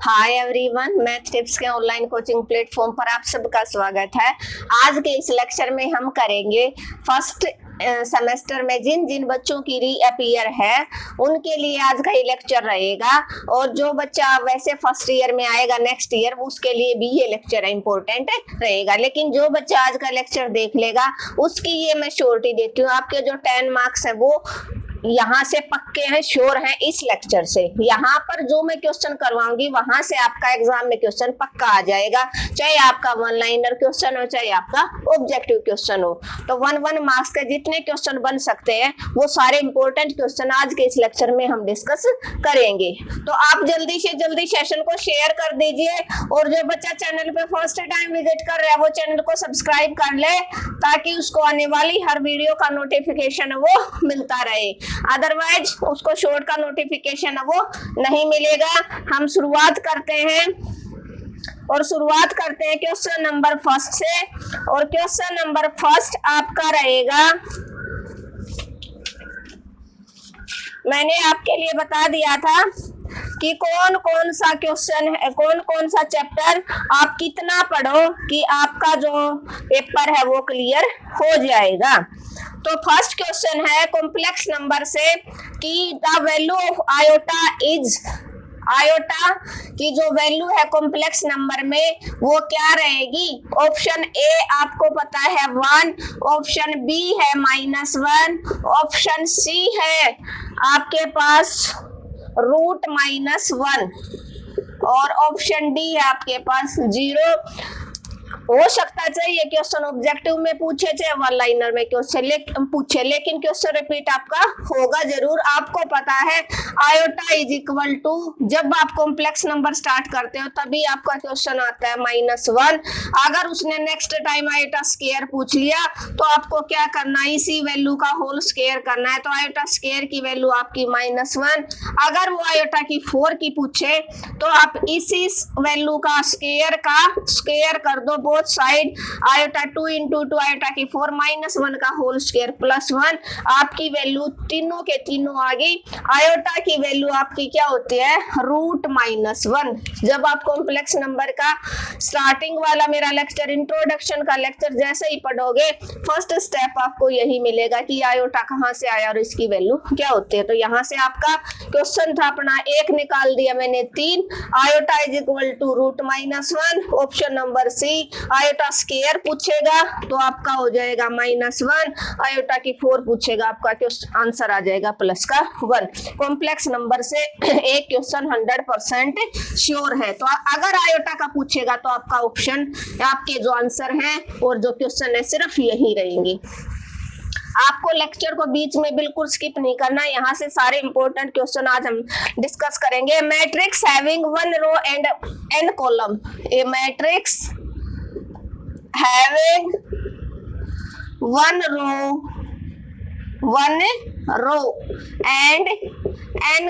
Hi everyone, math tips के online coaching platform पर आप सबका स्वागत है। आज के इस लेक्चर में हम करेंगे फर्स्ट सेमेस्टर में जिन जिन बच्चों की रीअपीयर है उनके लिए आज का ये लेक्चर रहेगा, और जो बच्चा वैसे फर्स्ट ईयर में आएगा नेक्स्ट ईयर उसके लिए भी ये लेक्चर इंपॉर्टेंट रहेगा। लेकिन जो बच्चा आज का लेक्चर देख लेगा उसकी ये मैं श्योरिटी देती हूँ, आपके जो 10 मार्क्स है वो यहाँ से पक्के हैं, श्योर हैं इस लेक्चर से। यहाँ पर जो मैं क्वेश्चन करवाऊंगी वहां से आपका एग्जाम में क्वेश्चन पक्का आ जाएगा, चाहे आपका वन लाइनर क्वेश्चन हो चाहे आपका ऑब्जेक्टिव क्वेश्चन हो। तो 1 मार्क्स के जितने क्वेश्चन बन सकते हैं वो सारे इंपॉर्टेंट क्वेश्चन आज के इस लेक्चर में हम डिस्कस करेंगे। तो आप जल्दी से जल्दी सेशन को शेयर कर दीजिए, और जो बच्चा चैनल पे फर्स्ट टाइम विजिट कर रहा है वो चैनल को सब्सक्राइब कर ले ताकि उसको आने वाली हर वीडियो का नोटिफिकेशन वो मिलता रहे, अदरवाइज उसको शॉर्ट का नोटिफिकेशन वो नहीं मिलेगा। हम शुरुआत करते हैं क्वेश्चन नंबर फर्स्ट से, और क्वेश्चन नंबर फर्स्ट आपका रहेगा, मैंने आपके लिए बता दिया था कि कौन कौन सा क्वेश्चन है, कौन कौन सा चैप्टर आप कितना पढ़ो कि आपका जो पेपर है वो क्लियर हो जाएगा। तो फर्स्ट क्वेश्चन है कॉम्प्लेक्स नंबर से कि the value of iota is, iota की जो वैल्यू है कॉम्प्लेक्स नंबर में वो क्या रहेगी। ऑप्शन ए आपको पता है 1, ऑप्शन बी है -1, ऑप्शन सी है आपके पास √-1, और ऑप्शन डी है आपके पास 0। हो सकता चाहिए क्वेश्चन ऑब्जेक्टिव में पूछे चाहे वन लाइनर में क्वेश्चन पूछे, लेकिन क्वेश्चन रिपीट आपका होगा जरूर। आपको पता है आयोटा इज इक्वल टू, जब आप कॉम्प्लेक्स नंबर स्टार्ट करते हो तभी आपका क्वेश्चन आता है -1। अगर उसने नेक्स्ट टाइम आयोटा स्क्वायर पूछ लिया तो आपको क्या करना है, इसी वैल्यू का होल स्क्वायर करना है। तो आयोटा स्क्वायर की वैल्यू आपकी -1। अगर वो आयोटा की 4 की पूछे तो आप इसी वैल्यू का स्क्वायर कर दो बोथ साइड, आयोटा 2 × 2 आयोटा की 4 -1 का होल स्क्वायर +1, आपकी वैल्यू तीनों के तीनों आ गई। आयोटा की वैल्यू आपकी क्या होती है √-1। जब आप कॉम्प्लेक्स नंबर का स्टार्टिंग वाला मेरा लेक्चर इंट्रोडक्शन का लेक्चर जैसे ही पढ़ोगे फर्स्ट स्टेप आपको यही मिलेगा कि आयोटा कहाँ से आया और इसकी वैल्यू क्या होती है। तो यहाँ से आपका क्वेश्चन था अपना 1 निकाल दिया मैंने 3, iota is equal to √-1। Option number C iota square पूछेगा तो आपका हो जाएगा -1, आयोटा की 4 पूछेगा आपका आंसर आ जाएगा +1। कॉम्प्लेक्स नंबर से एक क्वेश्चन 100% श्योर है। तो अगर आयोटा का पूछेगा तो आपका ऑप्शन आपके जो आंसर हैं और जो क्वेश्चन है सिर्फ यही रहेंगे। आपको लेक्चर को बीच में बिल्कुल स्किप नहीं करना, यहाँ से सारे इंपॉर्टेंट क्वेश्चन आज हम डिस्कस करेंगे। Matrix having 1 row and n column, a matrix having 1 row and n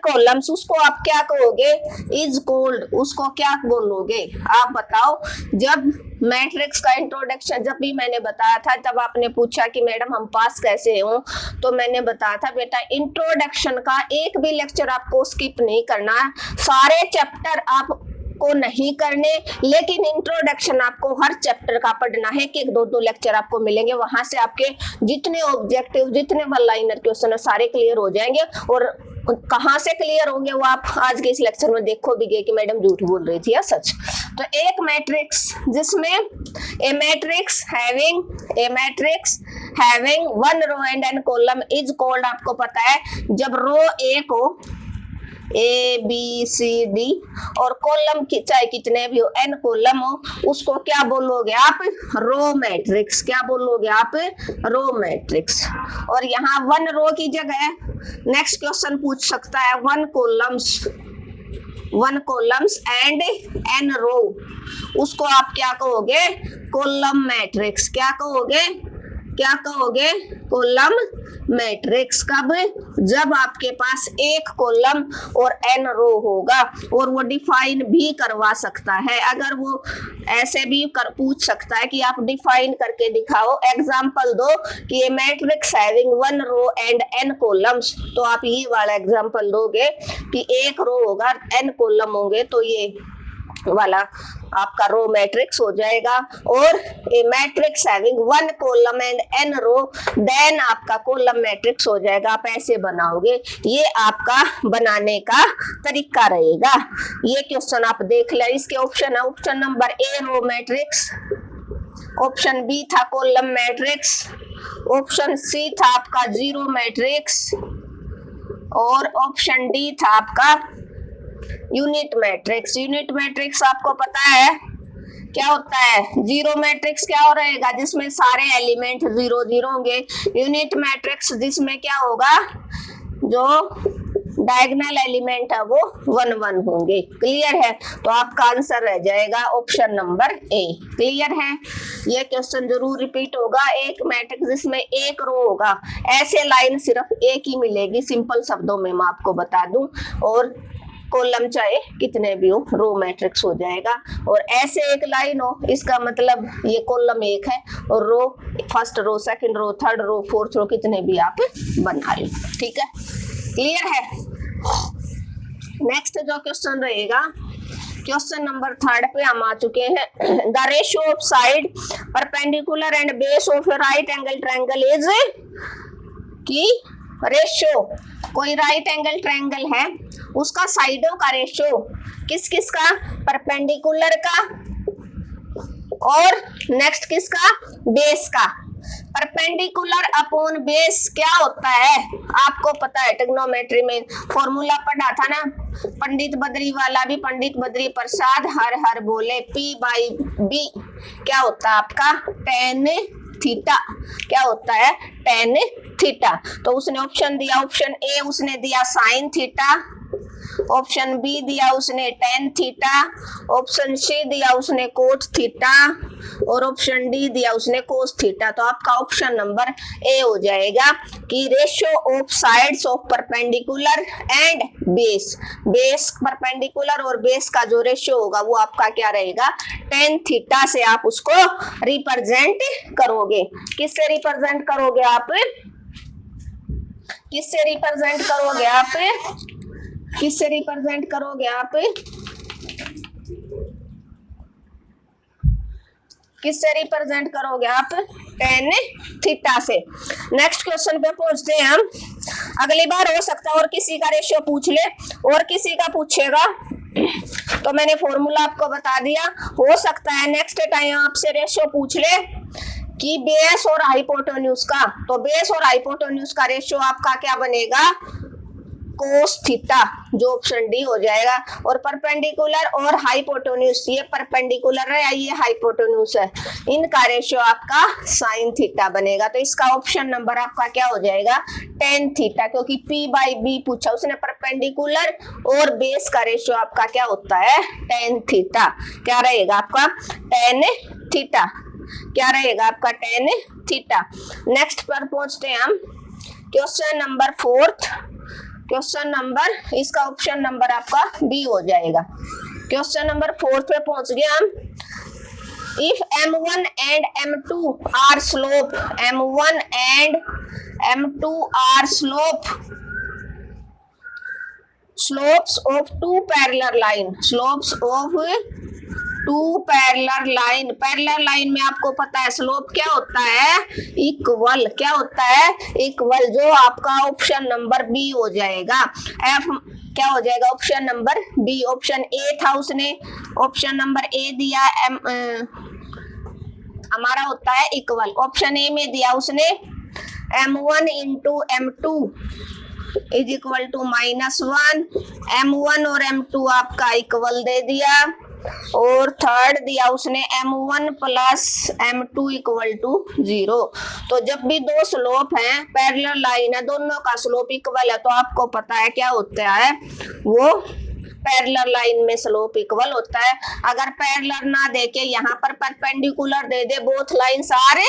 columns, उसको आप क्या कहोगे, इज कॉल्ड, उसको क्या बोलोगे आप बताओ। जब मैट्रिक्स का इंट्रोडक्शन जब भी मैंने बताया था तब आपने पूछा कि मैडम हम पास कैसे हों, तो मैंने बताया था बेटा इंट्रोडक्शन का एक भी लेक्चर आपको स्किप नहीं करना, सारे चैप्टर आप को नहीं करने, लेकिन इंट्रोडक्शन आपको हर चैप्टर का पढ़ना है कि 2-2 लेक्चर आपको मिलेंगे, वहां से आपके जितने ऑब्जेक्टिव जितने वन लाइनर क्वेश्चन है सारे क्लियर हो जाएंगे। और कहां से क्लियर होंगे वो आप आज के इस लेक्चर में देखो भी गए कि मैडम झूठ बोल रही थी या सच। तो एक मैट्रिक्स जिसमें a matrix having 1 row and n column is called, आपको पता है जब रो ए को ABCD और कॉलम चाहे कितने भी हो n कॉलम हो उसको क्या बोलोगे आप, रो मैट्रिक्स। क्या बोलोगे आप, रो मैट्रिक्स। और यहाँ 1 रो की जगह नेक्स्ट क्वेश्चन पूछ सकता है 1 कॉलम्स एंड n रो, उसको आप क्या कहोगे, कॉलम मैट्रिक्स। क्या कहोगे, क्या कहोगे, कॉलम मैट्रिक्स। कब, जब आपके पास एक कॉलम और n रो होगा, और वो डिफाइन भी करवा सकता है। अगर वो ऐसे भी पूछ सकता है कि आप डिफाइन करके दिखाओ, एग्जांपल दो कि ये matrix having 1 row and n columns, तो आप ये वाला एग्जांपल दोगे कि एक रो होगा, n कॉलम होंगे, तो ये वाला आपका रो मैट्रिक्स हो जाएगा। और a matrix having 1 column and n row, then आपका कॉलम मैट्रिक्स हो जाएगा। आप ऐसे बनाओगे, ये आपका बनाने का तरीका रहेगा। ये क्वेश्चन आप देख ले, इसके ऑप्शन है, option number A row matrix, option B था कॉलम मैट्रिक्स, ऑप्शन सी था आपका जीरो मैट्रिक्स, और ऑप्शन डी था आपका यूनिट मैट्रिक्स। यूनिट मैट्रिक्स आपको पता है क्या होता है, जीरो मैट्रिक्स क्या हो रहेगा, जिसमें सारे एलिमेंट 0 0 होंगे। यूनिट मैट्रिक्स जिसमें क्या होगा, जो डायगोनल एलिमेंट है वो 1 1 होंगे। क्लियर है, तो आपका आंसर रह जाएगा ऑप्शन नंबर ए। क्लियर है, ये क्वेश्चन जरूर रिपीट होगा। एक मैट्रिक्स जिसमें एक रो होगा, ऐसे लाइन सिर्फ एक ही मिलेगी, सिंपल शब्दों में मैं आपको बता दूं, और कॉलम चाहे कितने भी हो, रो मैट्रिक्स हो जाएगा। और ऐसे एक लाइन हो, इसका मतलब ये कॉलम एक है, और row first row, second row, third row, fourth row, कितने भी आप बना लो। ठीक है, क्लियर है। नेक्स्ट जो क्वेश्चन रहेगा, क्वेश्चन नंबर 3 पे हम आ चुके हैं। The ratio of side perpendicular and base of right angle triangle is, की रेशियो, कोई राइट एंगल ट्रायंगल है, उसका साइडों का रेशियो किस किस का, परपेंडिकुलर का, और नेक्स्ट किसका, बेस का। परपेंडिकुलर अपॉन बेस क्या होता है, आपको पता है, ट्रिग्नोमेट्री में फॉर्मूला पढ़ा था ना, पंडित बद्री वाला भी, पंडित बद्री प्रसाद हर हर बोले, P/B क्या होता है आपका, tan थीटा। क्या होता है, tan थीटा। तो उसने ऑप्शन दिया, ऑप्शन ए उसने दिया साइन थीटा, ऑप्शन बी दिया उसने tan थीटा, ऑप्शन सी दिया उसने कोट थीटा, और ऑप्शन डी दिया उसने कोस थीटा। तो आपका ऑप्शन नंबर ए हो जाएगा कि ratio of sides of perpendicular and base, base perpendicular और बेस का जो रेशियो होगा वो आपका क्या रहेगा, tan थीटा से आप उसको रिप्रेजेंट करोगे। किससे रिप्रेजेंट करोगे आप, किससे रिप्रेजेंट करोगे आप, किससे रिप्रेजेंट करोगे आप, किससे रिप्रेजेंट करोगे आप, tan थीटा से। नेक्स्ट क्वेश्चन पे पहुंचते हैं हम। अगली बार हो सकता है और किसी का रेशियो पूछ ले, और किसी का पूछेगा, तो मैंने फॉर्मूला आपको बता दिया। हो सकता है नेक्स्ट टाइम आपसे रेशियो पूछ ले कि बेस और हाइपोटेन्यूज का, तो बेस और हाइपोटेन्यूज का रेशियो आपका क्या बनेगा, कोस थीटा, जो ऑप्शन डी हो जाएगा। और परपेंडिकुलर और हाइपोटेन्यूज, ये परपेंडिकुलर है या ये हाइपोटेन्यूज है, इनका रेशियो आपका साइन थीटा बनेगा। तो इसका ऑप्शन नंबर आपका क्या हो जाएगा, tan थीटा, क्योंकि P/B पूछा उसने, परपेंडिकुलर और बेस का रेशियो आपका क्या होता है, tan थीटा। क्या रहेगा आपका, tan थीटा, क्या रहेगा आपका, tan थीटा। नेक्स्ट पर पहुंचते हैं हम, क्वेश्चन नंबर 4। क्वेश्चन नंबर, इसका ऑप्शन नंबर आपका बी हो जाएगा। क्वेश्चन नंबर 4 पे पहुंच गए हम। If M1 and M2 are slope, M1 and M2 are slopes of two parallel line, slopes of two parallel line. Parallel line में आपको पता है स्लोप क्या होता है, इक्वल। क्या होता है, इक्वल, जो आपका ऑप्शन नंबर बी हो जाएगा। एफ क्या हो जाएगा, option number B. Option A था उसने, ऑप्शन नंबर ए दिया, हमारा होता है इक्वल। ऑप्शन ए में दिया उसने M1 into M2 is equal to -1, M1 और M2 आपका इक्वल दे दिया। और थर्ड दिया उसने M1 plus M2 equal to 0। तो जब भी दो स्लोप हैं, पैरेलल लाइन है, दोनों का स्लोप इक्वल है, तो आपको पता है क्या होता है, वो पैरेलल लाइन में स्लोप इक्वल होता है। अगर पैरेलल ना देके यहाँ पर परपेंडिकुलर दे दे, बोथ लाइन्स आर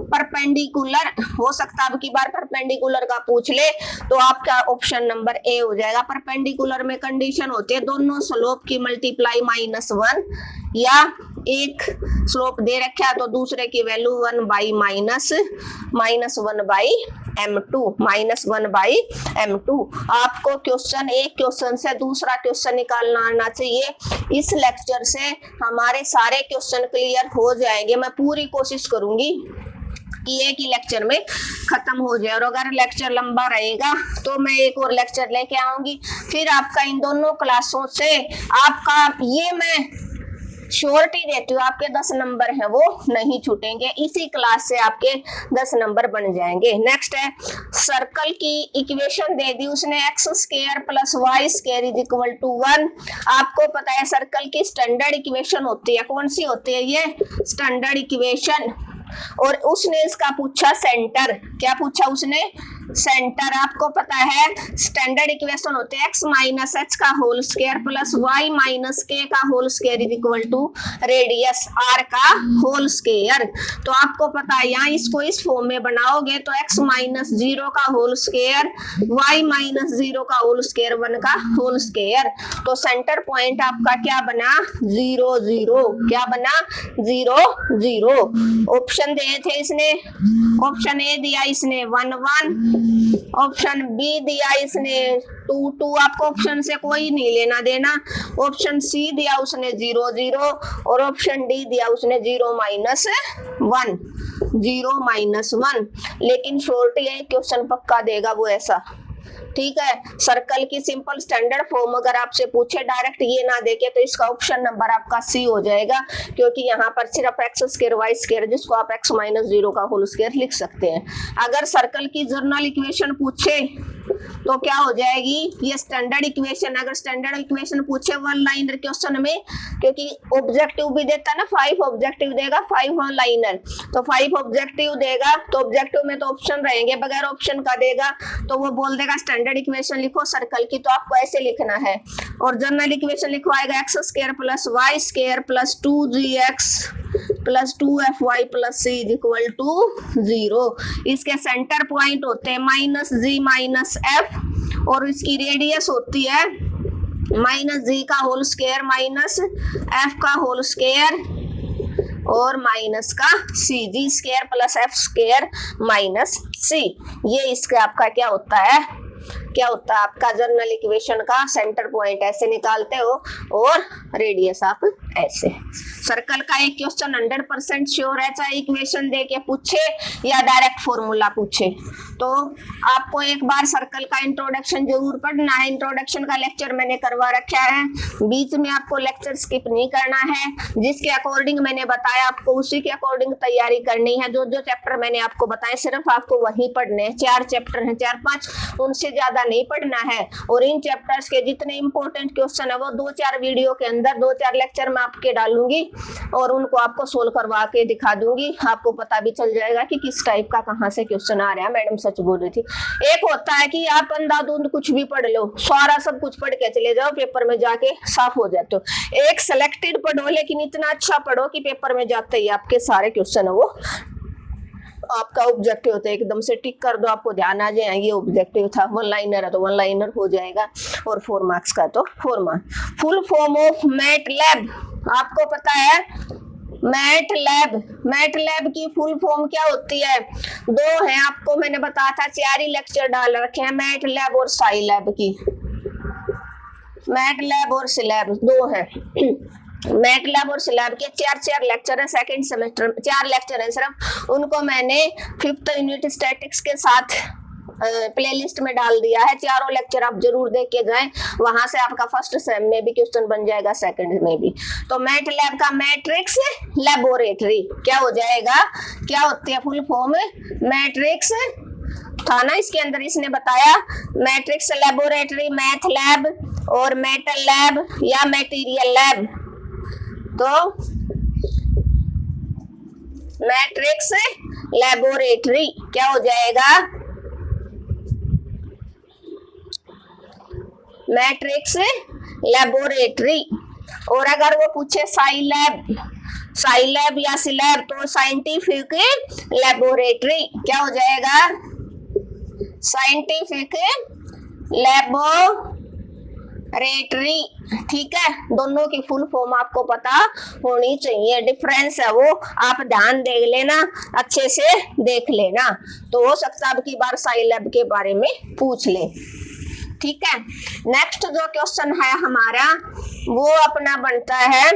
परपेंडिकुलर, हो सकता है अब की बार परपेंडिकुलर का पूछ ले, तो आपका ऑप्शन नंबर ए हो जाएगा। परपेंडिकुलर में कंडीशन होती है दोनों स्लोप की मल्टीप्लाई -1, या एक स्लोप दे रखा है तो दूसरे की value 1 by -1 by m2, -1 by m2। आपको क्वेश्चन एक क्वेश्चन से दूसरा क्वेश्चन निकालना आना चाहिए। इस लेक्चर से हमारे सारे क्वेश्चन क्लियर हो जाएंगे। मैं पूरी कोशिश करूंगी कि एक ही लेक्चर में खत्म हो जाए, और अगर लेक्चर लंबा रहेगा तो मैं एक और लेक्चर लेके आऊंगी। फिर आपका इन दोनों क्लासों से आपका, ये मैं श्योरिटी देती हूँ, आपके 10 नंबर है वो नहीं छूटेंगे। इसी क्लास से आपके 10 नंबर बन जाएंगे। नेक्स्ट है सर्कल की इक्वेशन दे दी उसने, x² + y² = 1। आपको पता है सर्कल की स्टैंडर्ड इक्वेशन होती है, कौन सी होती है ये स्टैंडर्ड इक्वेशन, और उसने इसका पूछा सेंटर। क्या पूछा उसने? सेंटर। आपको पता है स्टैंडर्ड इक्वेशन होते हैं x - h का whole square plus y - k का होल स्क्वायर = रेडियस r का होल स्क्वायर। तो आपको पता है यहाँ इसको इस फॉर्म में बनाओगे तो x - 0 का होल स्क्वायर, y - 0 का होल स्क्वायर, 1 का होल स्क्वायर। तो सेंटर पॉइंट आपका क्या बना? 0 0। क्या बना? 0 0। ऑप्शन दिए थे इसने, ऑप्शन ए दिया इसने 1 1, ऑप्शन बी दिया इसने 2 2। आपको ऑप्शन से कोई नहीं लेना देना। ऑप्शन सी दिया उसने 0 0, और ऑप्शन डी दिया उसने 0 -1, 0 -1। लेकिन श्योरिटी है क्वेश्चन पक्का देगा वो ऐसा, ठीक है। सर्कल की सिंपल स्टैंडर्ड फॉर्म अगर आपसे पूछे डायरेक्ट ये ना देके तो इसका ऑप्शन नंबर आपका सी हो जाएगा, क्योंकि यहाँ पर सिर्फ x² y² जिसको आप x - 0 का होल स्क्वायर लिख सकते हैं। अगर सर्कल की जर्नल इक्वेशन पूछे तो क्या हो जाएगी? ये स्टैंडर्ड इक्वेशन। अगर स्टैंडर्ड इक्वेशन पूछे 1 लाइनर क्वेश्चन में, क्योंकि ऑब्जेक्टिव भी देता है ना, 5 ऑब्जेक्टिव देगा, 5 1 लाइनर, तो 5 ऑब्जेक्टिव देगा तो ऑब्जेक्टिव में तो ऑप्शन रहेंगे, बगैर ऑप्शन का देगा तो वो बोल देगा स्टैंडर्ड इक्वेशन लिखो सर्कल की, तो आपको ऐसे लिखना है। और general equation लिखवाएगा x² + y² + 2gx + 2fy + c = 0। इसके सेंटर पॉइंट होते हैं -g - f, और इसकी रेडियस होती है -g का होल स्क्वायर -f का होल स्क्वायर और माइनस का c, g² + f² - c। ये इसका आपका क्या होता है? क्या होता है आपका जर्नल इक्वेशन का सेंटर पॉइंट ऐसे निकालते हो और रेडियस आप ऐसे। सर्कल का एक क्वेश्चन 100% श्योर है, चाहे इक्वेशन दे के पूछे या डायरेक्ट फॉर्मूला पूछे, तो आपको एक बार सर्कल का इंट्रोडक्शन जरूर पढ़ना है। इंट्रोडक्शन का लेक्चर मैंने करवा रखा है, बीच में आपको लेक्चर स्किप नहीं करना है। जिसके अकॉर्डिंग मैंने बताया आपको उसी के अकॉर्डिंग तैयारी करनी है। जो जो चैप्टर मैंने आपको बताए सिर्फ आपको वही पढ़ने हैं। 4 चैप्टर हैं, 4-5, उनसे ज्यादा नहीं पढ़ना है। और इन चैप्टर्स के जितने इंपॉर्टेंट क्वेश्चन है वो 2-4 वीडियो के अंदर 2-4 लेक्चर में आपके डालूंगी और उनको आपको सोल्व करवा के दिखा दूंगी। आपको पता भी चल जाएगा कि किस टाइप का कहाँ से क्वेश्चन आ रहा है। मैडम सच बोल रही थी। एक होता है कि आप अंधाधुंध कुछ भी पढ़ लो, सारा सब कुछ पढ़ के चले जाओ, पेपर में जाके साफ हो जाते हो। एक सिलेक्टेड पढ़ो, लेकिन इतना अच्छा पढ़ो कि पेपर में जाते ही आपके सारे क्वेश्चन है वो आपका ऑब्जेक्टिव होता है, एकदम से टिक कर दो, आपको ध्यान आ जाए ये ऑब्जेक्टिव था। 1 लाइनर है तो 1 लाइनर हो जाएगा, और 4 मार्क्स का तो 4 marks. Full form of MATLAB आपको पता है? मैटलैब की फुल फॉर्म क्या होती है? 2 है, आपको मैंने बताया था, 4 ही लेक्चर डाल रखे हैं, मैटलैब और साइलैब की। मैटलैब और सिलैब 2 है। मैटलैब और सिलैब के 4 लेक्चर है, सेकंड सेमेस्टर 4 लेक्चर है सिर्फ। उनको मैंने 5th यूनिट स्टैटिक्स के साथ प्लेलिस्ट में डाल दिया है। 4 लेक्चर आप जरूर देख के जाएं, वहां से आपका फर्स्ट सेम में भी क्वेश्चन बन जाएगा, सेकंड में भी। तो मैटलैब का मैट्रिक्स लैबोरेटरी क्या हो जाएगा? क्या होती है फुल फॉर्म? मैट्रिक्स था ना इसके अंदर, इसने बताया मैट्रिक्स लैबोरेटरी, मैथ लैब और मेटल लैब या मटेरियल लैब। तो मैट्रिक्स लैबोरेटरी क्या हो जाएगा? Matrix laboratory. और अगर वो पूछे साइलैब या सिलैब तो साइंटिफिक लेबोरेटरी क्या हो जाएगा, साइंटिफिक लेबोरेटरी। ठीक है, दोनों की फुल फॉर्म आपको पता होनी चाहिए, डिफरेंस है वो आप ध्यान दे लेना, अच्छे से देख लेना, तो हो सकता है अब की बार साइलैब के बारे में पूछ ले। ठीक है, नेक्स्ट जो क्वेश्चन है हमारा वो अपना बनता है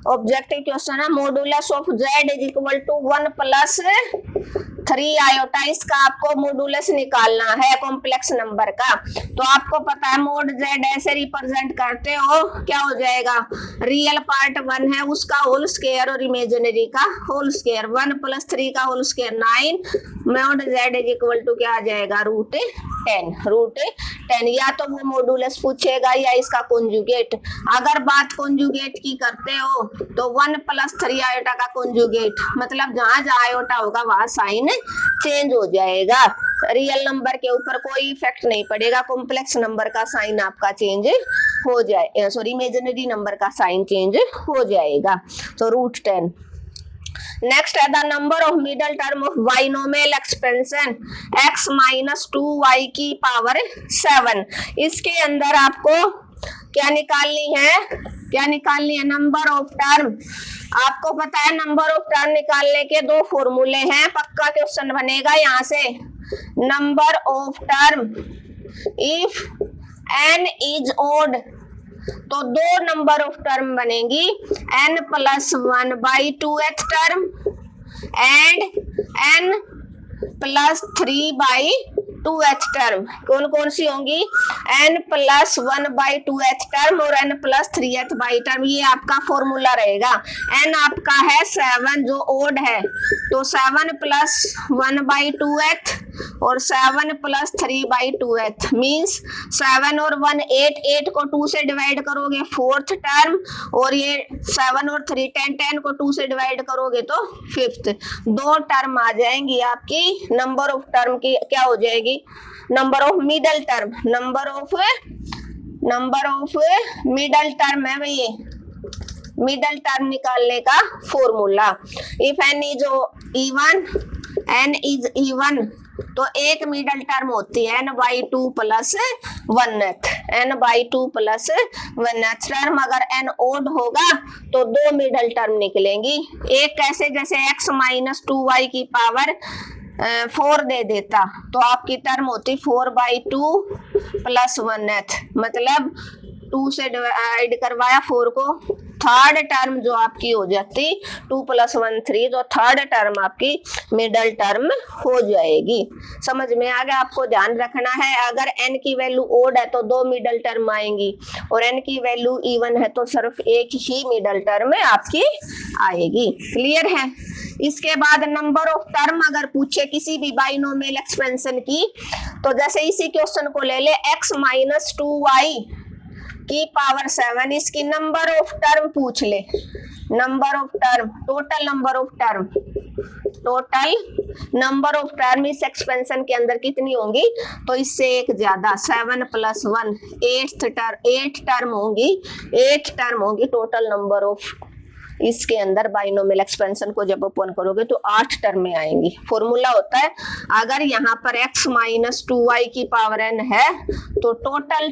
ऑब्जेक्टिव क्वेश्चन है, modulus of z is equal to 1 plus 3 iota. इसका आपको मॉडुलस निकालना है कॉम्प्लेक्स नंबर का। तो आपको पता है मोड z ऐसे रिप्रेजेंट करते हो, क्या हो जाएगा, रियल पार्ट 1 है उसका होल स्क्वायर और इमेजिनरी का होल स्क्वायर, 1 प्लस 3 का whole square 9, mod z is equal to क्या आ जाएगा, रूट 10। या तो वो मॉडुलस पूछेगा या इसका कॉन्जुगेट। अगर बात कॉन्जुगेट की करते हो तो 1 प्लस 3 आयोटा का कॉन्जुगेट, मतलब जहां जहां आयोटा होगा वहां साइन चेंज हो जाएगा, रियल नंबर के ऊपर कोई इफेक्ट नहीं पड़ेगा, कॉम्प्लेक्स नंबर का साइन आपका चेंज हो जाए, सॉरी इमेजिनरी नंबर का साइन चेंज हो जाएगा, तो रूट 10। नेक्स्ट है the number of middle term of binomial expansion x minus 2y की पावर 7। इसके अंदर आपको क्या निकालनी है, नंबर ऑफ टर्म। आपको पता है नंबर ऑफ टर्म निकालने के दो फॉर्मूले हैं, पक्का क्वेश्चन बनेगा यहाँ से। Number of term if n is odd तो दो नंबर ऑफ टर्म बनेगी, n plus 1 by 2th term and n plus 3 by 2th term. कौन कौन सी होंगी, n plus 1 by 2th term और n plus 3th by term. ये आपका फॉर्मूला रहेगा। n आपका है 7 जो ओड है, तो 7 प्लस 1 बाई 2th और 7 प्लस 3 बाई 2th मीन्स 7 और 1 8 को 2 से डिवाइड करोगे 4th टर्म, और ये 7 और 3 10 को 2 से डिवाइड करोगे तो 5th। दो टर्म आ जाएंगी आपकी, नंबर ऑफ टर्म की क्या हो जाएगी, number of middle term, number of middle term है भाई, ये मिडल टर्म निकालने का formula. If n is even तो एक मिडल टर्म होती है n by 2 plus 1th term. अगर n ओड होगा तो दो मिडल टर्म निकलेंगी, एक कैसे, जैसे x माइनस 2y की पावर 4 दे देता तो आपकी टर्म होती 4 बाई 2 प्लस 1th, मतलब 2 से डिवाइड करवाया 4 को, थर्ड टर्म जो आपकी हो जाती 2 प्लस 1 3, तो थर्ड टर्म आपकी मिडल टर्म हो जाएगी। समझ में आ गया, आपको ध्यान रखना है अगर n की वैल्यू ओड है तो दो मिडल टर्म आएंगी, और n की वैल्यू इवन है तो सिर्फ एक ही मिडल टर्म आपकी आएगी। क्लियर है। इसके बाद नंबर ऑफ टर्म अगर पूछे किसी भी बाइनोमियल एक्सपेंशन की, तो जैसे इसी क्वेश्चन को ले ले, x माइनस 2y की पावर 7, इसकी नंबर ऑफ टर्म पूछ ले, number of term, total number of term इस एक्सपेंशन के अंदर कितनी होंगी, तो इससे एक ज्यादा 7 प्लस 1 8 टर्म होंगी टोटल नंबर ऑफ इसके अंदर बाइनोमियल एक्सपेंशन को जब ओपन करोगे तो 8 टर्म में आएंगी। फॉर्मूला होता है अगर यहाँ पर x माइनस 2y की पावर n है तो टोटल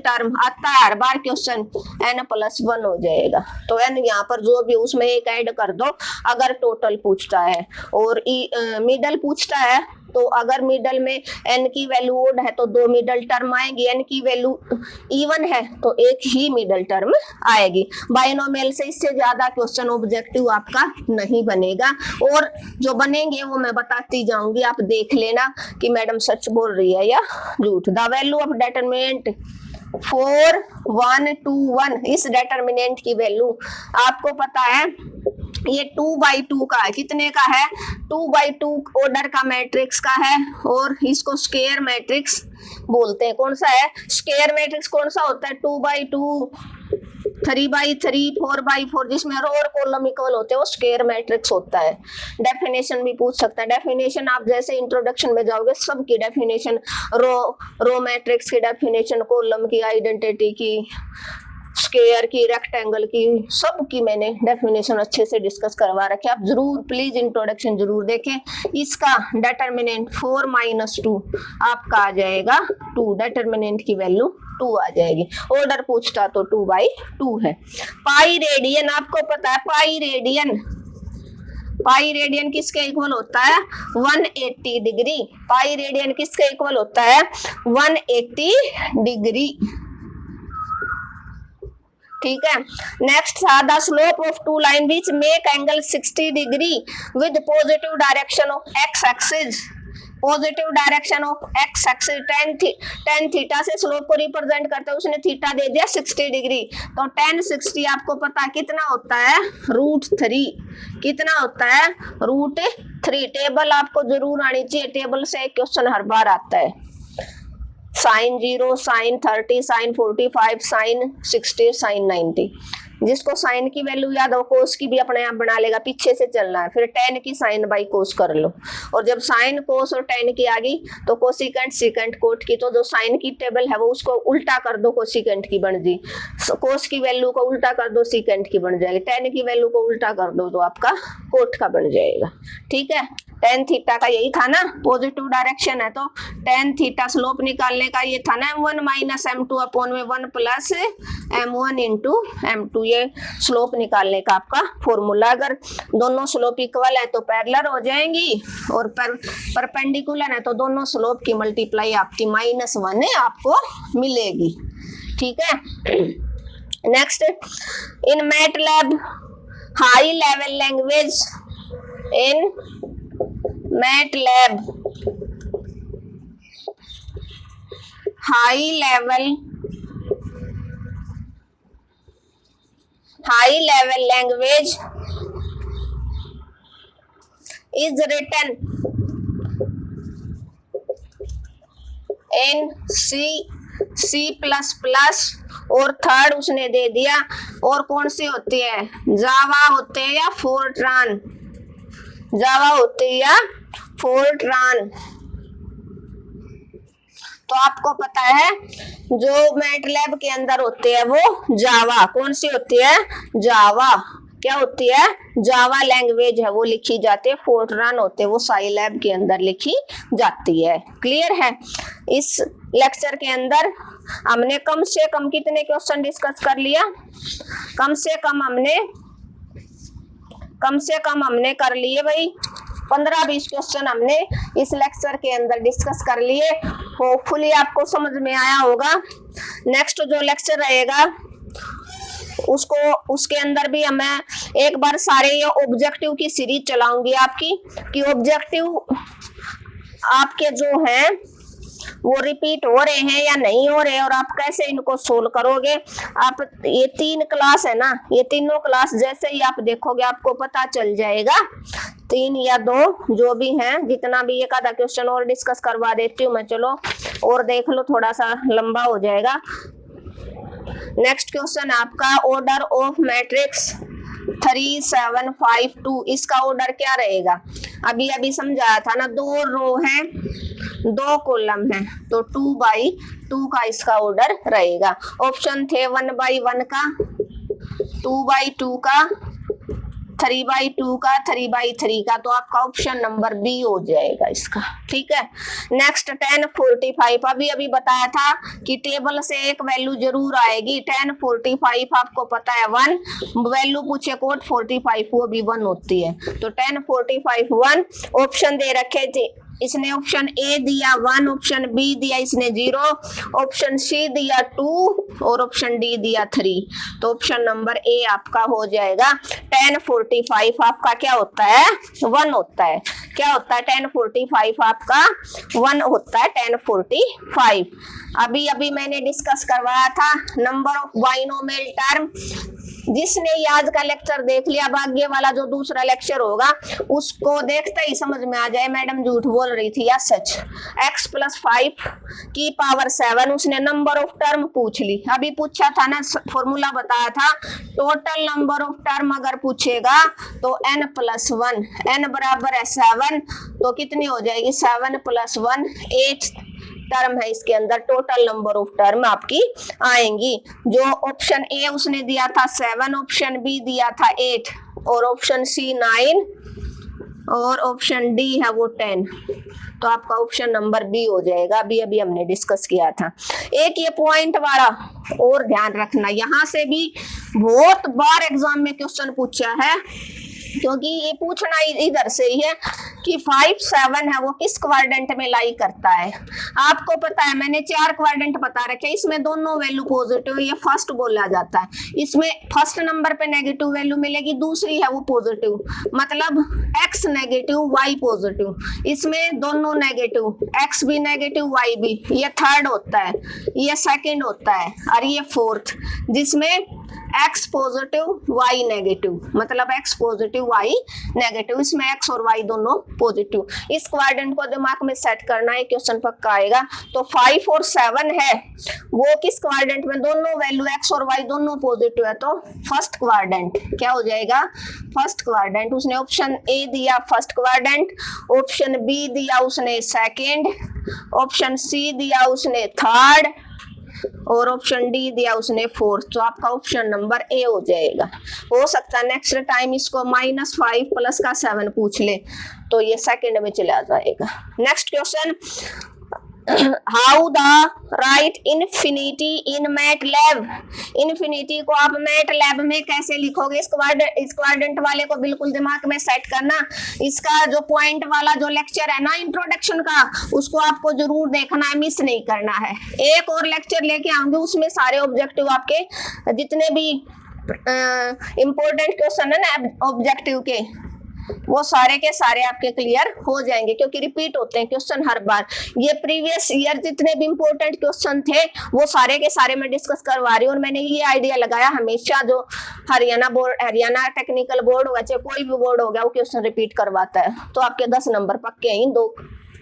टर्म आता है हर बार क्वेश्चन n प्लस 1 हो जाएगा, तो n यहाँ पर जो भी उसमें एक ऐड कर दो अगर टोटल पूछता है, और मिडल पूछता है तो अगर मिडल में n की वैल्यू ओड है तो दो मिडल टर्म आएंगी, n की वैल्यू इवन है तो एक ही मिडल टर्म आएगी। बाइनोमियल से इससे ज्यादा क्वेश्चन ऑब्जेक्टिव आपका नहीं बनेगा, और जो बनेंगे वो मैं बताती जाऊंगी, आप देख लेना कि मैडम सच बोल रही है या झूठ। द वैल्यू ऑफ डिटरमिनेंट 4 1 2 1, इस डिटरमिनेंट की वैल्यू आपको पता है ये 2 बाई 2 का है, कितने का है, 2 बाई 2 ऑर्डर का मैट्रिक्स का है, और इसको स्क्वायर मैट्रिक्स बोलते हैं। कौन सा है स्क्वायर मैट्रिक्स, कौन सा होता है 2 बाई 2 3/3 4/4 जिसमें रो और कॉलम इक्वल होते हैं वो स्क्वायर मैट्रिक्स होता है। डेफिनेशन भी पूछ सकता है। डेफिनेशन आप जैसे इंट्रोडक्शन में जाओगे सबकी डेफिनेशन, रो मैट्रिक्स की डेफिनेशन, कॉलम की, आइडेंटिटी की, स्क्वायर की, रेक्टेंगल की, सब की मैंने डेफिनेशन अच्छे से डिस्कस करवा रखे। आप जरूर प्लीज इंट्रोडक्शन जरूर देखें। इसका डिटर्मिनेंट 4 - 2 आपका आ जाएगा 2, डिटर्मिनेंट की वैल्यू 2 आ जाएगी। ऑर्डर पूछता तो 2/2 है। पाई रेडियन आपको पता है, पाई रेडियन किसके इक्वल होता है? 180 डिग्री। पाई रेडियन किसके इक्वल होता है? 180 डिग्री। ठीक है। नेक्स्ट था the slope of two line which make angle 60 degree with positive direction of X axis. Positive direction of X axis tan theta से स्लोप को रिप्रेजेंट करते हैं। उसने थीटा दे दिया 60 डिग्री, तो tan 60 आपको पता कितना होता है? √3। कितना होता है? √3। टेबल आपको जरूर आनी चाहिए, टेबल से एक क्वेश्चन हर बार आता है। sin 0, sin 30, sin 45, sin 60, sin 90। जिसको साइन की वैल्यू याद हो कोस की भी अपने आप बना लेगा, पीछे से चलना है। फिर tan की साइन बाई कोस कर लो, और जब साइन कोस और tan की आ गई तो कोसिकेंट सीकेंट कोट की, तो जो साइन की टेबल है वो उसको उल्टा कर दो, कोसिकेंट की बन जी। कोस की वैल्यू को उल्टा कर दो, सीकेंट की बन जाएगी। tan की वैल्यू को उल्टा कर दो तो आपका कोट का बन जाएगा। ठीक है। tan थीटा का यही था ना, पॉजिटिव डायरेक्शन है तो tan थीटा स्लोप निकालने का ये था ना, m1 - m2 अपॉन में 1 + m1 × m2, ये स्लोप निकालने का आपका फॉर्मूला। अगर दोनों स्लोप इक्वल है तो पैरेलल हो जाएंगी, और परपेंडिकुलर है तो दोनों स्लोप की मल्टीप्लाई आपकी -1 आपको मिलेगी। ठीक है। Next, in MATLAB high level language, in MATLAB high level language is written in C++, और थर्ड उसने दे दिया। और कौन सी होती है? जावा होते हैं या फोर्ट्रान? जावा होती है या फोर्ट्रान? तो आपको पता है जो मैटलैब के अंदर होते हैं वो जावा। कौन सी होती है? जावा। क्या होती है? जावा लैंग्वेज है वो लिखी जाती है। फोर्ट्रान होते हैं वो साइलैब के अंदर लिखी जाती है। क्लियर है? इस लेक्चर के अंदर हमने कम से कम कितने क्वेश्चन डिस्कस कर लिया? कम से कम हमने कर लिए भाई 15-20 क्वेश्चन हमने इस लेक्चर के अंदर डिस्कस कर लिए। होपफुली आपको समझ में आया होगा। नेक्स्ट जो लेक्चर रहेगा उसके अंदर भी मैं एक बार सारे ये ऑब्जेक्टिव की सीरीज चलाऊंगी आपकी, कि ऑब्जेक्टिव आपके जो हैं वो रिपीट हो रहे हैं या नहीं हो रहे, और आप कैसे इनको सोल्व करोगे। आप ये 3 क्लास है ना, ये तीनों क्लास जैसे ही आप देखोगे आपको पता चल जाएगा। 3 या 2 जो भी हैं, जितना भी एक आधा क्वेश्चन और डिस्कस करवा देती हूँ मैं। चलो और देख लो, थोड़ा सा लंबा हो जाएगा। नेक्स्ट क्वेश्चन आपका ऑर्डर ऑफ मैट्रिक्स 3 7 5 2। इसका ऑर्डर क्या रहेगा? अभी समझाया था ना, 2 रो है 2 कॉलम है, तो 2/2 का इसका ऑर्डर रहेगा। ऑप्शन थे 1/1 का, 2/2 का, 3/2 का, 3/3 का, तो आपका ऑप्शन नंबर बी हो जाएगा इसका। ठीक है। नेक्स्ट 10 45। अभी बताया था कि टेबल से एक वैल्यू जरूर आएगी। 10 45 आपको पता है 1, वैल्यू पूछे कोट 45 वो भी 1 होती है, तो 10 45 1। ऑप्शन दे रखे थे इसने, ऑप्शन ए दिया 1, ऑप्शन बी दिया इसने 0, ऑप्शन सी दिया 2 और ऑप्शन डी दिया 3, तो ऑप्शन नंबर ए आपका हो जाएगा। 10 45 आपका क्या होता है? 1 होता है। क्या होता है? 10 45 आपका 1 होता है। 10 45 अभी मैंने डिस्कस करवाया था नंबर ऑफ बाइनोमियल टर्म जिसने ये आज का लेक्चर देख लिया, भाग्य वाला जो दूसरा लेक्चर होगा उसको देखते ही समझ में आ जाए मैडम झूठ बोल रही थी या सच। x + 5 की पावर 7 उसने नंबर ऑफ टर्म पूछ ली। अभी पूछा था ना, फॉर्मूला बताया था, टोटल नंबर ऑफ टर्म अगर पूछेगा तो n + 1, n बराबर है 7, तो कितनी हो जाएगी 7 + 1 8 टर्म है इसके अंदर। टोटल नंबर ऑफ टर्म आपकी आएंगी। जो ऑप्शन ए उसने दिया था 7, ऑप्शन बी दिया था 8 और ऑप्शन सी 9 और ऑप्शन डी है वो 10, तो आपका ऑप्शन नंबर बी हो जाएगा। अभी हमने डिस्कस किया था। एक ये पॉइंट वाला और ध्यान रखना, यहाँ से भी बहुत बार एग्जाम में क्वेश्चन पूछा है, क्योंकि ये पूछना इधर से ही है कि 5 7 है वो किस क्वाड्रेंट में लाई करता है। आपको पता है मैंने 4 क्वाड्रेंट बता रखे, इसमें दोनों वैल्यू पॉजिटिव, ये फर्स्ट बोला जाता है। इसमें फर्स्ट नंबर पे नेगेटिव वैल्यू मिलेगी, दूसरी है वो पॉजिटिव, मतलब x नेगेटिव y पॉजिटिव। इसमें दोनों नेगेटिव, x भी नेगेटिव y भी। ये थर्ड होता है, ये सेकंड होता है और ये फोर्थ, जिसमें x पॉजिटिव y नेगेटिव, मतलब x पॉजिटिव y नेगेटिव। इसमें x और y दोनों पॉजिटिव। इस क्वाड्रेंट को दिमाग में सेट करना है, क्वेश्चन पक्का आएगा। तो 5 और 7 है वो किस क्वाड्रेंट में, दोनों वैल्यू x और y दोनों पॉजिटिव है, तो फर्स्ट क्वाड्रेंट क्या हो जाएगा, फर्स्ट क्वाड्रेंट। उसने ऑप्शन ए दिया फर्स्ट क्वाड्रेंट, ऑप्शन बी दिया उसने सेकेंड, ऑप्शन सी दिया उसने थर्ड और ऑप्शन डी दिया उसने फोर्थ, तो आपका ऑप्शन नंबर ए हो जाएगा। हो सकता है नेक्स्ट टाइम इसको -5 प्लस का 7 पूछ ले, तो ये सेकंड में चला जाएगा। Next question, how the right infinity in MATLAB. Infinity को आप मैटलैब में कैसे लिखोगे, इस क्वाड्रेंट वाले को बिल्कुल दिमाग में सेट करना। इसका जो पॉइंट वाला जो लेक्चर है ना इंट्रोडक्शन का, उसको आपको जरूर देखना है, मिस नहीं करना है। एक और लेक्चर लेके आऊंगी, उसमें सारे ऑब्जेक्टिव आपके जितने भी इंपॉर्टेंट क्वेश्चन है ना ऑब्जेक्टिव के, वो सारे के सारे आपके क्लियर हो जाएंगे, क्योंकि रिपीट होते हैं क्वेश्चन हर बार। ये प्रीवियस ईयर जितने भी इंपॉर्टेंट क्वेश्चन थे वो सारे के सारे मैं डिस्कस करवा रही हूँ। और मैंने ये आइडिया लगाया, हमेशा जो हरियाणा टेक्निकल बोर्ड होगा चाहे कोई भी बोर्ड हो गया, वो क्वेश्चन रिपीट करवाता है, तो आपके 10 नंबर पक्के हैं इन 2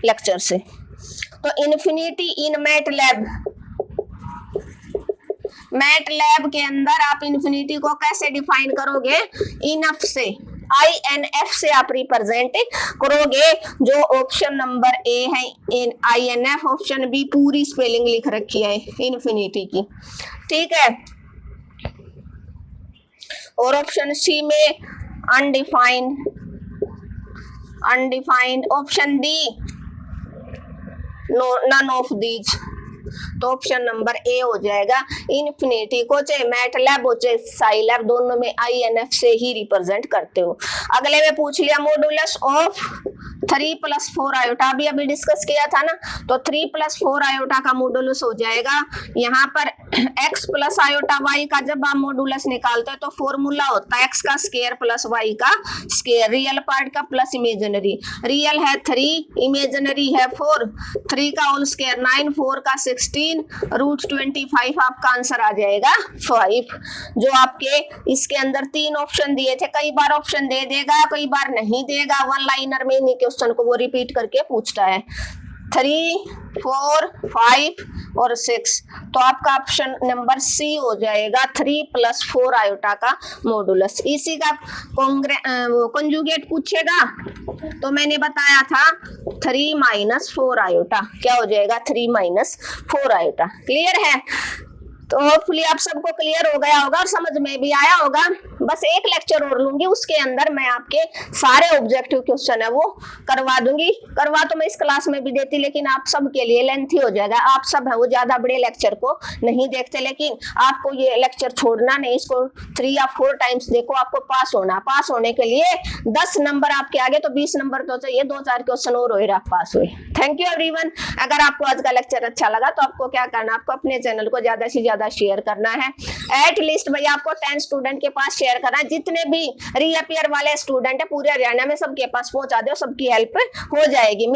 लेक्चर से। तो इन्फिनिटी इन मैटलैब, मैटलैब के अंदर आप इन्फिनिटी को कैसे डिफाइन करोगे, इनफ से, INF से आप रिप्रेजेंट करोगे। जो ऑप्शन नंबर ए है INF, ऑप्शन बी पूरी स्पेलिंग लिख रखी है इन्फिनिटी की, ठीक है। और ऑप्शन सी में undefined, option D none of these, तो ऑप्शन नंबर ए हो जाएगा। इन्फिनिटी को चाहे मैटलैब हो चाहे साइलैब, दोनों में INF से ही रिप्रेजेंट करते हो। अगले में पूछ लिया मॉडुलस ऑफ 3 + 4 आयोटा, अभी डिस्कस किया था ना, तो 3 + 4 आयोटा का मॉडुलस हो जाएगा। यहाँ पर x + आयोटा y का जब आप मॉडुलस निकालते हैं तो फॉर्मूला होता है x का स्क्वायर प्लस y का स्क्वायर, रियल पार्ट का प्लस इमेजिनरी। रियल है 3, इमेजिनरी है 4, 3 का होल स्क्वायर 9, 4 का 16, √25 आपका आंसर आ जाएगा 5। जो आपके इसके अंदर 3 ऑप्शन दिए थे, कई बार ऑप्शन दे देगा कई बार नहीं देगा, 1 लाइनर में नहीं क्वेश्चन को वो रिपीट करके पूछता है। 3, 4, 5 और 6, तो आपका ऑप्शन नंबर सी हो जाएगा 3 + 4 आयोटा का मॉडुलस। इसी का कंजुगेट पूछेगा तो मैंने बताया था 3 - 4 आयोटा, क्या हो जाएगा 3 - 4 आयोटा। क्लियर है? तो होपफुली आप सबको क्लियर हो गया होगा और समझ में भी आया होगा। बस एक लेक्चर और लूंगी, उसके अंदर मैं आपके सारे ऑब्जेक्टिव क्वेश्चन है वो करवा दूंगी। करवा तो मैं इस क्लास में भी देती, लेकिन आप सबके लिए लेंथी हो जाएगा। आप सब है वो ज्यादा बड़े लेक्चर को नहीं देखते, लेकिन आपको ये लेक्चर छोड़ना नहीं, इसको 3 या 4 टाइम्स देखो, आपको पास होना। पास होने के लिए 10 नंबर आपके आगे तो 20 नंबर तो चाहिए, 2-4 क्वेश्चन और होए आप पास हुए। Thank you everyone. अगर आपको आज का लेक्चर अच्छा लगा तो आपको क्या करना, आपको अपने चैनल को ज्यादा से ज्यादा शेयर करना है। एटलीस्ट भैया आपको 10 स्टूडेंट के पास शेयर करना है। जितने भी रीअपियर वाले स्टूडेंट है पूरे हरियाणा में सबके पास पहुंचा दो, सबकी हेल्प हो जाएगी।